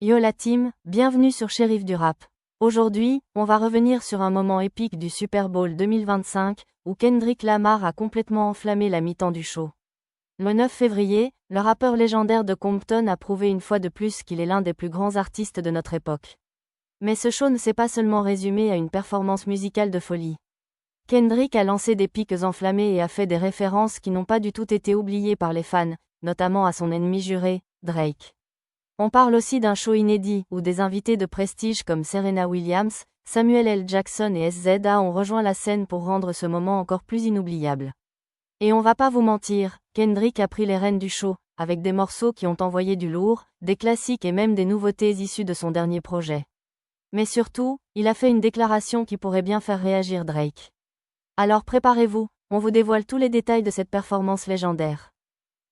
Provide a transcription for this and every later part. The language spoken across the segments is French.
Yo la team, bienvenue sur Shérif du Rap. Aujourd'hui, on va revenir sur un moment épique du Super Bowl 2025, où Kendrick Lamar a complètement enflammé la mi-temps du show. Le 9 février, le rappeur légendaire de Compton a prouvé une fois de plus qu'il est l'un des plus grands artistes de notre époque. Mais ce show ne s'est pas seulement résumé à une performance musicale de folie. Kendrick a lancé des pics enflammés et a fait des références qui n'ont pas du tout été oubliées par les fans, notamment à son ennemi juré, Drake. On parle aussi d'un show inédit, où des invités de prestige comme Serena Williams, Samuel L. Jackson et SZA ont rejoint la scène pour rendre ce moment encore plus inoubliable. Et on va pas vous mentir, Kendrick a pris les rênes du show, avec des morceaux qui ont envoyé du lourd, des classiques et même des nouveautés issues de son dernier projet. Mais surtout, il a fait une déclaration qui pourrait bien faire réagir Drake. Alors préparez-vous, on vous dévoile tous les détails de cette performance légendaire.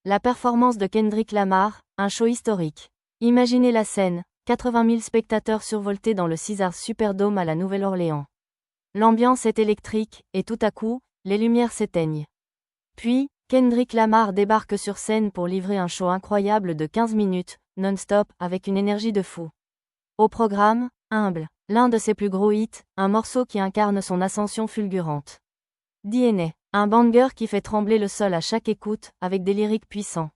La performance de Kendrick Lamar, un show historique. Imaginez la scène, 80 000 spectateurs survoltés dans le Caesars Superdome à la Nouvelle-Orléans. L'ambiance est électrique, et tout à coup, les lumières s'éteignent. Puis, Kendrick Lamar débarque sur scène pour livrer un show incroyable de 15 minutes, non-stop, avec une énergie de fou. Au programme, Humble, l'un de ses plus gros hits, un morceau qui incarne son ascension fulgurante. DNA, un banger qui fait trembler le sol à chaque écoute, avec des lyriques puissants.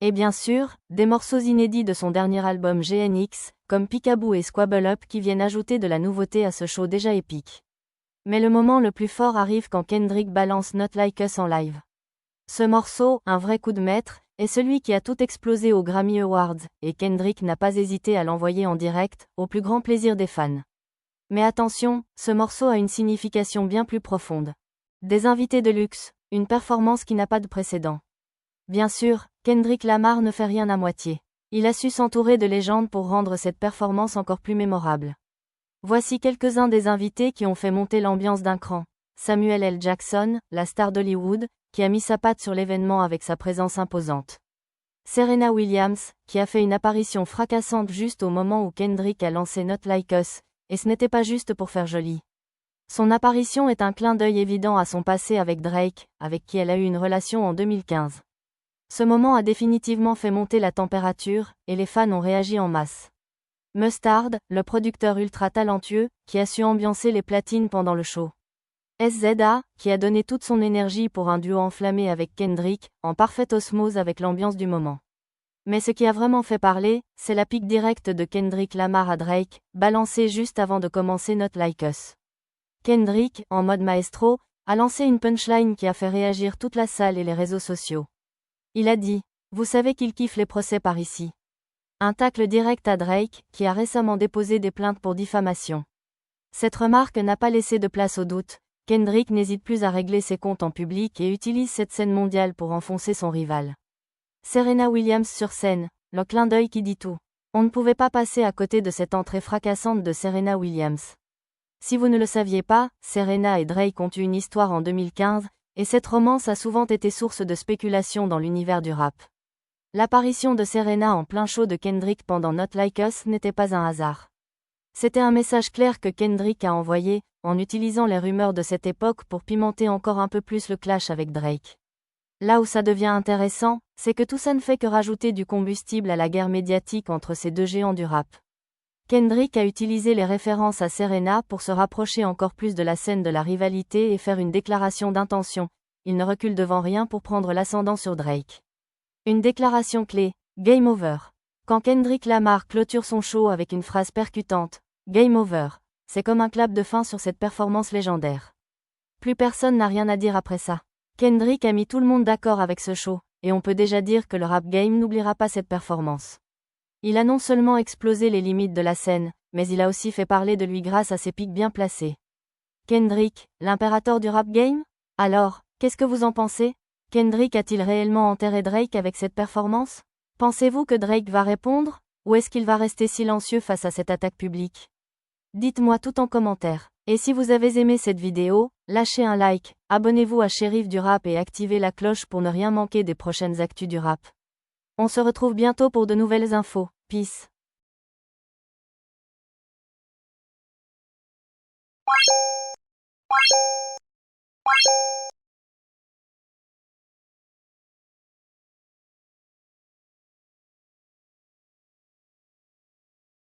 Et bien sûr, des morceaux inédits de son dernier album GNX, comme Peekaboo et Squabble Up qui viennent ajouter de la nouveauté à ce show déjà épique. Mais le moment le plus fort arrive quand Kendrick balance Not Like Us en live. Ce morceau, un vrai coup de maître, est celui qui a tout explosé aux Grammy Awards, et Kendrick n'a pas hésité à l'envoyer en direct, au plus grand plaisir des fans. Mais attention, ce morceau a une signification bien plus profonde. Des invités de luxe, une performance qui n'a pas de précédent. Bien sûr, Kendrick Lamar ne fait rien à moitié. Il a su s'entourer de légendes pour rendre cette performance encore plus mémorable. Voici quelques-uns des invités qui ont fait monter l'ambiance d'un cran. Samuel L. Jackson, la star d'Hollywood, qui a mis sa patte sur l'événement avec sa présence imposante. Serena Williams, qui a fait une apparition fracassante juste au moment où Kendrick a lancé Not Like Us, et ce n'était pas juste pour faire joli. Son apparition est un clin d'œil évident à son passé avec Drake, avec qui elle a eu une relation en 2015. Ce moment a définitivement fait monter la température, et les fans ont réagi en masse. Mustard, le producteur ultra talentueux, qui a su ambiancer les platines pendant le show. SZA, qui a donné toute son énergie pour un duo enflammé avec Kendrick, en parfaite osmose avec l'ambiance du moment. Mais ce qui a vraiment fait parler, c'est la pique directe de Kendrick Lamar à Drake, balancée juste avant de commencer Not Like Us. Kendrick, en mode maestro, a lancé une punchline qui a fait réagir toute la salle et les réseaux sociaux. Il a dit « Vous savez qu'il kiffe les procès par ici ». Un tacle direct à Drake, qui a récemment déposé des plaintes pour diffamation. Cette remarque n'a pas laissé de place au doute. Kendrick n'hésite plus à régler ses comptes en public et utilise cette scène mondiale pour enfoncer son rival. Serena Williams sur scène, le clin d'œil qui dit tout. On ne pouvait pas passer à côté de cette entrée fracassante de Serena Williams. Si vous ne le saviez pas, Serena et Drake ont eu une histoire en 2015, et cette romance a souvent été source de spéculation dans l'univers du rap. L'apparition de Serena en plein show de Kendrick pendant Not Like Us n'était pas un hasard. C'était un message clair que Kendrick a envoyé, en utilisant les rumeurs de cette époque pour pimenter encore un peu plus le clash avec Drake. Là où ça devient intéressant, c'est que tout ça ne fait que rajouter du combustible à la guerre médiatique entre ces deux géants du rap. Kendrick a utilisé les références à Serena pour se rapprocher encore plus de la scène de la rivalité et faire une déclaration d'intention. Il ne recule devant rien pour prendre l'ascendant sur Drake. Une déclaration clé, Game Over. Quand Kendrick Lamar clôture son show avec une phrase percutante, Game Over, c'est comme un clap de fin sur cette performance légendaire. Plus personne n'a rien à dire après ça. Kendrick a mis tout le monde d'accord avec ce show, et on peut déjà dire que le rap game n'oubliera pas cette performance. Il a non seulement explosé les limites de la scène, mais il a aussi fait parler de lui grâce à ses pics bien placés. Kendrick, l'impérateur du rap game? Alors, qu'est-ce que vous en pensez? Kendrick a-t-il réellement enterré Drake avec cette performance? Pensez-vous que Drake va répondre? Ou est-ce qu'il va rester silencieux face à cette attaque publique? Dites-moi tout en commentaire. Et si vous avez aimé cette vidéo, lâchez un like, abonnez-vous à Shérif du Rap et activez la cloche pour ne rien manquer des prochaines actus du rap. On se retrouve bientôt pour de nouvelles infos. Peace.